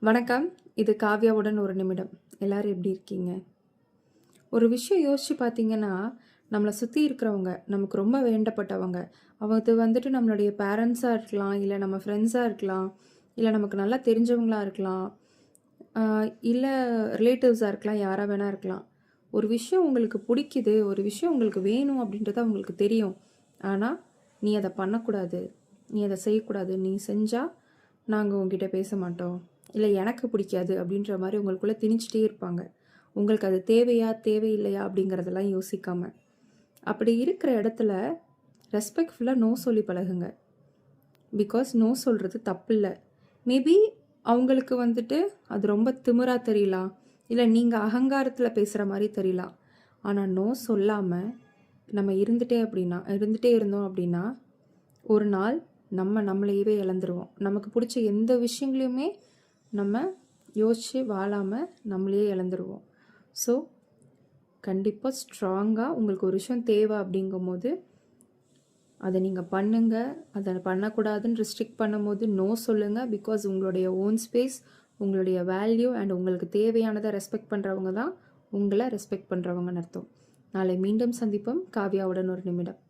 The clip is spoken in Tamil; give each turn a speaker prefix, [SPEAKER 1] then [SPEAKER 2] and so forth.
[SPEAKER 1] வணக்கம். இது காவ்யாவுடன் ஒரு நிமிடம். எல்லாரும் எப்படி இருக்கீங்க? ஒரு விஷயம் யோசிச்சு பார்த்தீங்கன்னா, நம்மள சுத்தி இருக்கிறவங்க, நமக்கு ரொம்ப வேண்டப்பட்டவங்க, அது வந்துட்டு நம்மளுடைய பேரண்ட்ஸா இருக்கலாம், இல்ல நம்ம ஃப்ரெண்ட்ஸா இருக்கலாம், இல்ல நமக்கு நல்லா தெரிஞ்சவங்களா இருக்கலாம், அ இல்ல ரிலேட்டிவ்ஸா இருக்கலாம், யாரா வேணா இருக்கலாம். ஒரு விஷயம் உங்களுக்கு புடிக்குது, ஒரு விஷயம் உங்களுக்கு வேணும் அப்படின்றது அவங்களுக்கு தெரியும். ஆனா, "நீ அத பண்ணக்கூடாது. நீ அத செய்யக்கூடாது. நீ செஞ்சா நாங்க உன்கிட்ட பேச மாட்டோம்." இல்ல எனக்கு பிடிக்காது அப்படின்ற மாரி உங்களுக்குள்ள திணிச்சுட்டே இருப்பாங்க. உங்களுக்கு அது தேவையா? தேவையில்லையா? அப்படிங்கிறதெல்லாம் யோசிக்காம. அப்படி இருக்கிற இடத்துல ரெஸ்பெக்ட்ஃபுல்லா நோ சொல்லி பழகுங்க. பிகாஸ் நோ சொல்றது தப்பில்ல. மேபி அவங்களுக்கு வந்துட்டு அது ரொம்ப திமிரா தெரியலாம். இல்ல நீங்க அகங்காரத்தில பேசுற மாரி தெரியலாம். ஆனா நோ சொல்லாம நம்ம இருந்துட்டே இருந்தோம் அப்படின்னா, ஒரு நாள் நம்ம நம்மளையவே இழந்துருவோம். நமக்கு புடிச்ச எந்த விஷயங்களையுமே நம்ம யோசிச்சு வாழாம நம்மளையே இழந்துருவோம். ஸோ, கண்டிப்பா ஸ்ட்ராங்கா உங்களுக்கு ஒரு விஷயம் தேவை அப்படிங்கும்போது, அத நீங்க பண்ணுங்க. அத பண்ணக்கூடாதுன்னு ரெஸ்ட்ரிக்ட் பண்ணும்போது நோ சொல்லுங்க. பிகாஸ் உங்களுடைய ஓன் ஸ்பேஸ், உங்களுடைய வேல்யூ அண்ட் உங்களுக்கு தேவையானத ரெஸ்பெக்ட் பண்றவங்க தான் உங்கள ரெஸ்பெக்ட் பண்றவங்கன்னு அர்த்தம். நாளை மீண்டும் சந்திப்போம். காவ்யாவுடன் ஒரு நிமிடம்.